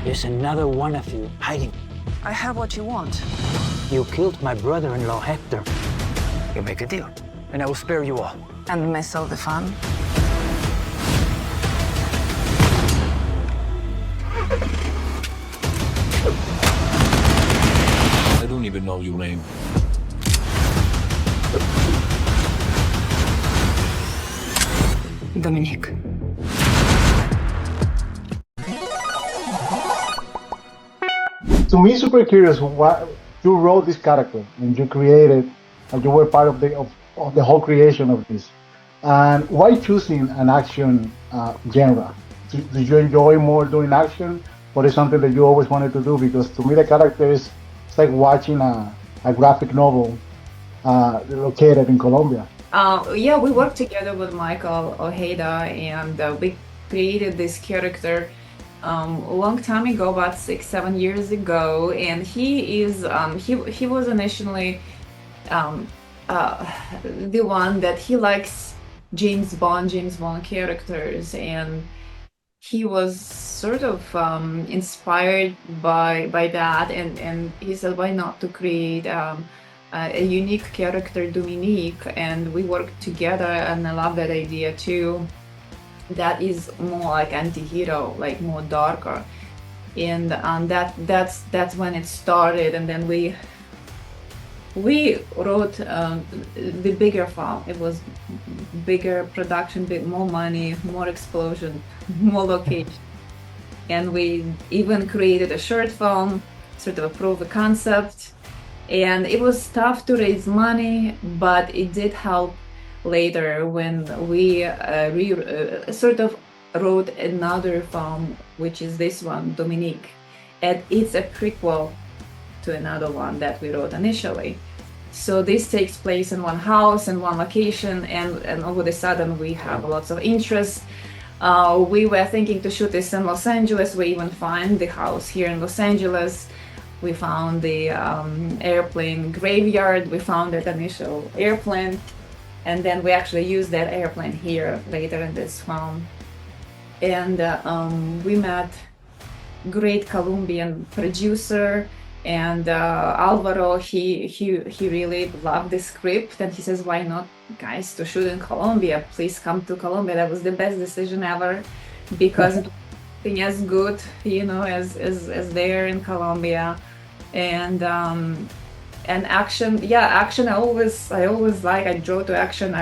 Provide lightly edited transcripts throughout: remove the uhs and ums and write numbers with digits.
There's another one of you hiding. I have what you want. You killed my brother-in-law, Hector. You make a deal, and I will spare you all. And miss all the fun. I don't even know your name. Dominique. To me, super curious. Why you wrote this character and you created, and you were part of the whole creation of this. And why choosing an action genre? Do you enjoy more doing action, or is something that you always wanted to do? Because to me, the character is it's like watching a graphic novel located in Colombia. Yeah, we worked together with Michael Ojeda, and we created this character a long time ago, about 6-7 years ago. And he is he was initially the one that he likes James Bond characters, and he was sort of inspired by that, and he said, why not to create a unique character, Dominique, and we worked together, and I love that idea too. That is more like anti-hero, like more darker, and that's when it started. And then we wrote the bigger film. It was bigger production, more money, more explosion, more location, and we even created a short film, sort of a proof of concept. And it was tough to raise money, but it did help later when we sort of wrote another film, which is this one, Dominique. And it's a prequel to another one that we wrote initially. So this takes place in one house and one location, and all of a sudden we have lots of interest. We were thinking to shoot this in Los Angeles. We even find the house here in Los Angeles. We found the airplane graveyard. We found that initial airplane, and then we actually used that airplane here later in this film. And we met great Colombian producer, and Alvaro. He really loved the script, and he says, "Why not, guys, to shoot in Colombia? Please come to Colombia." That was the best decision ever, because it was as good, as there in Colombia. And action, action. I always like. I draw to action.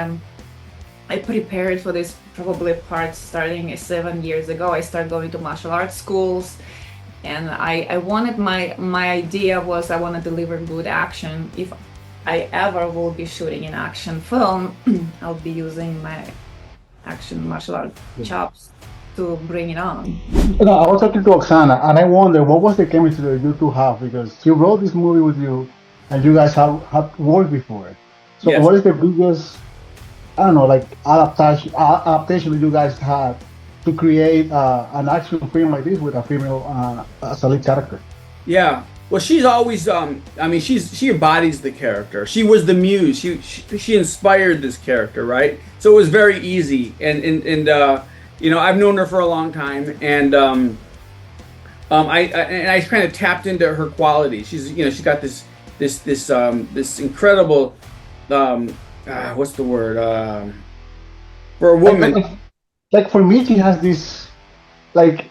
I prepared for this probably part starting 7 years ago. I started going to martial arts schools, and I wanted my idea was I want to deliver good action. If I ever will be shooting an action film, I'll be using my action martial art chops to bring it on. I was talking to Oksana, and I wonder what was the chemistry that you two have, because she wrote this movie with you, and you guys have worked before. So Yes. what is the biggest, I don't know, like adaptation that you guys had to create an action film like this with a female as a lead character? Yeah. Well, she's always, she embodies the character. She was the muse. She inspired this character, right? So it was very easy. And I've known her for a long time, and I kind of tapped into her quality. She's got this incredible, what's the word, for a woman. Like for me, she has this, like,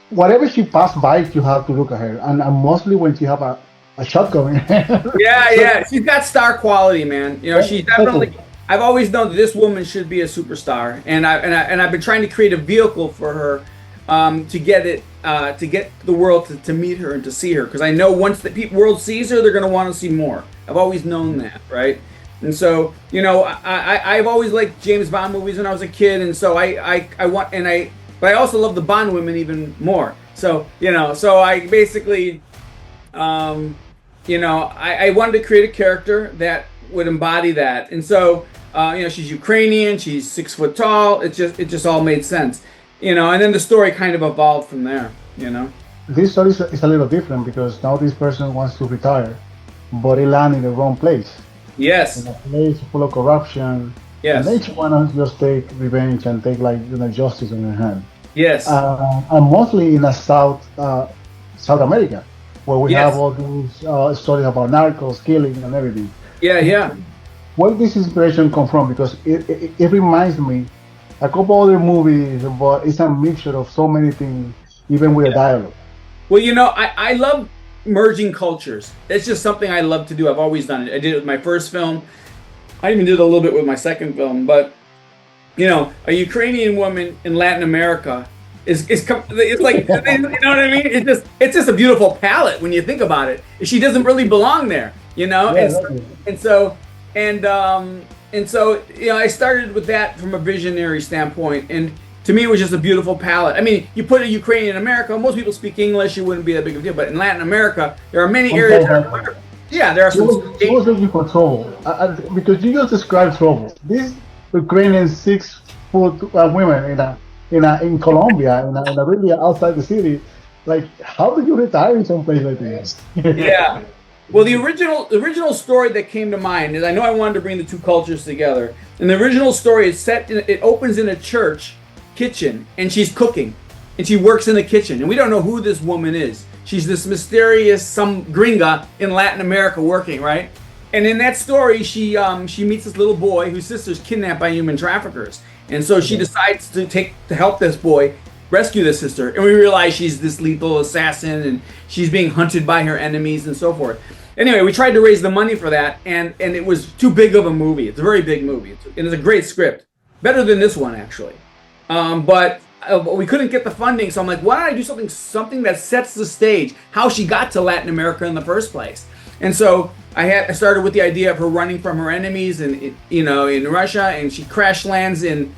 whatever she passed by, you have to look at her, and mostly when she have a shotgun in her. Yeah, she's got star quality, man. She definitely. I've always known that this woman should be a superstar, and I've been trying to create a vehicle for her to get the world to meet her and to see her, because I know once the world sees her, they're going to want to see more. I've always known that, right? And so I've always liked James Bond movies when I was a kid, and so but I also love the Bond women even more. So I basically I wanted to create a character that would embody that, and so. She's Ukrainian. She's 6 foot tall. It just all made sense, And then the story kind of evolved from there, This story is a little different because now this person wants to retire, but he landed in the wrong place. Yes. In a place full of corruption. Yes. And they just want to just take revenge and take justice in their hand. Yes. And mostly in the South America, where we Yes. have all these stories about narcos, killing, and everything. Yeah, yeah. Where did this inspiration come from? Because it reminds me a couple other movies, but it's a mixture of so many things, even with the dialogue. Well, you know, I love merging cultures. It's just something I love to do. I've always done it. I did it with my first film. I even did it a little bit with my second film. But, you know, a Ukrainian woman in Latin America it's like, you know what I mean? It's just a beautiful palette when you think about it. She doesn't really belong there, you know? Yeah, And so, you know, I started with that from a visionary standpoint, and to me, it was just a beautiful palette. I mean, you put a Ukrainian in America, most people speak English, it wouldn't be that big of a deal. But in Latin America, there are many areas. Yeah, there are some. She was looking for trouble because you just described trouble. These Ukrainian 6-foot women in Colombia, in a really outside the city, like how did you retire in some place like this? Yeah. Well, the original story that came to mind is, I know I wanted to bring the two cultures together, and the original story is it opens in a church kitchen, and she's cooking, and she works in the kitchen, and we don't know who this woman is. She's this mysterious, some gringa in Latin America working, right? And in that story, she meets this little boy whose sister's kidnapped by human traffickers, and so she decides to help this boy rescue the sister, and we realize she's this lethal assassin, and she's being hunted by her enemies and so forth. Anyway, we tried to raise the money for that, and it was too big of a movie. It's a very big movie, and it's a great script, better than this one actually. But we couldn't get the funding, so I'm like, why don't I do something that sets the stage, how she got to Latin America in the first place? And so I started with the idea of her running from her enemies, and you know, in Russia, and she crash lands in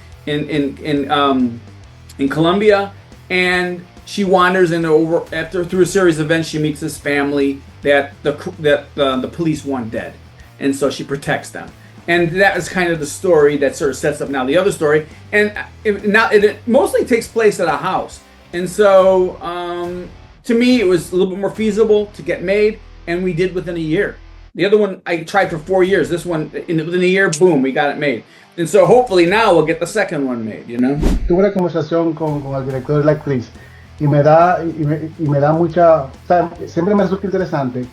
Colombia, and she wanders through a series of events. She meets this family that the police want dead, and so she protects them. And that is kind of the story that sort of sets up now the other story. And it mostly takes place at a house. And so to me, it was a little bit more feasible to get made, and we did within a year. The other one I tried for 4 years. This one, within a year, boom, we got it made. And so hopefully now we'll get the second one made, you know? Tuve una conversación con el director y la actriz, y me da mucha, o sea, siempre me resulta interesante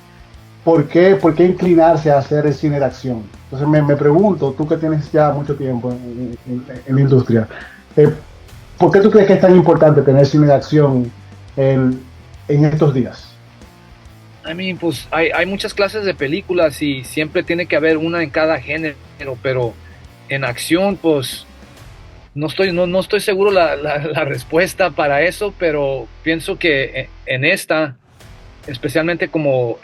por qué inclinarse a hacer el cine de acción. Entonces me pregunto, tú que tienes ya mucho tiempo en la industria, ¿por qué tú crees que es tan importante tener cine de acción en estos días? I mean, pues hay muchas clases de películas y siempre tiene que haber una en cada género, pero en acción, pues no estoy seguro la respuesta para eso, pero pienso que en esta, especialmente como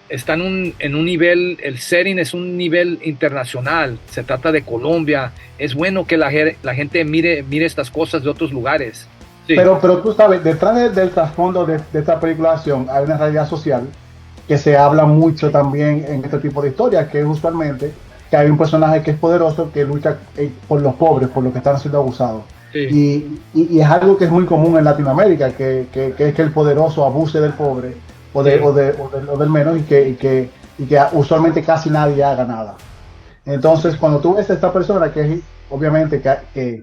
está en un nivel, el setting es un nivel internacional, se trata de Colombia, es bueno que la gente mire estas cosas de otros lugares. Sí. Pero tú sabes, detrás del trasfondo de esta película de acción hay una realidad social que se habla mucho también en este tipo de historias, que es usualmente que hay un personaje que es poderoso, que lucha por los pobres, por los que están siendo abusados. Sí. Y es algo que es muy común en Latinoamérica, que es que el poderoso abuse del pobre o del menos, y que usualmente casi nadie haga nada. Entonces, cuando tú ves a esta persona que es obviamente que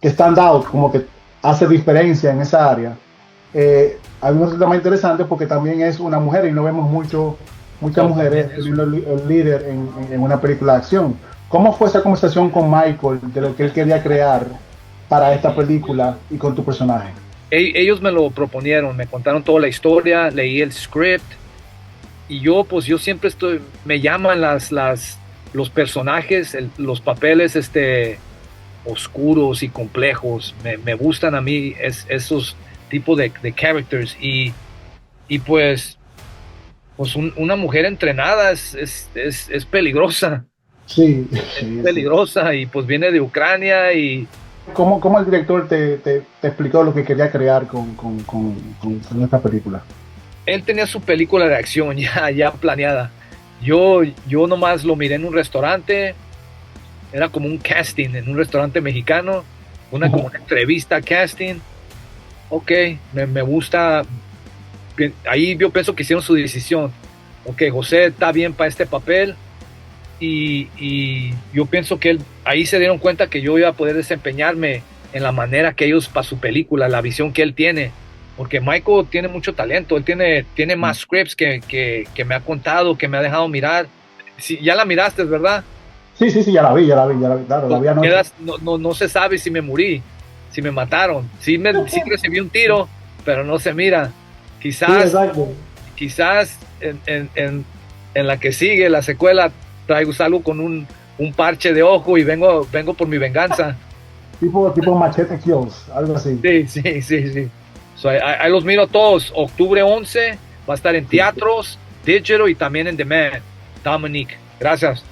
stand out, como que hace diferencia en esa área, a mí me resulta más interesante porque también es una mujer, y no vemos muchas mujeres siendo el líder en una película de acción. ¿Cómo fue esa conversación con Michael de lo que él quería crear para esta película y con tu personaje? Ellos me lo proponieron, me contaron toda la historia, leí el script, y yo siempre me llaman los personajes, los papeles oscuros y complejos, me gustan a mí esos tipos de characters, y pues una mujer entrenada es peligrosa. Sí, es peligrosa, y pues viene de Ucrania. Y ¿Cómo el director te explicó lo que quería crear con esta película? Él tenía su película de acción ya planeada. Yo nomás lo miré en un restaurante, era como un casting en un restaurante mexicano, como una entrevista casting. Ok, me gusta. Ahí yo pienso que hicieron su decisión. Ok, José está bien para este papel, y yo pienso que ahí se dieron cuenta que yo iba a poder desempeñarme en la manera que ellos para su película, la visión que él tiene, porque Michael tiene mucho talento, él tiene más scripts que me ha contado, que me ha dejado mirar. Sí, ya la miraste, ¿verdad? Sí, ya la vi, claro, la vi anoche. No se sabe si me morí, si me mataron, sí recibí un tiro, pero no se mira. Quizás en la que sigue, la secuela, salgo con un parche de ojo y vengo por mi venganza. Tipo Machete Kills, algo así. Sí. So, ahí los miro todos. Octubre 11 va a estar en teatros, digital y también en demand. Dominique, gracias.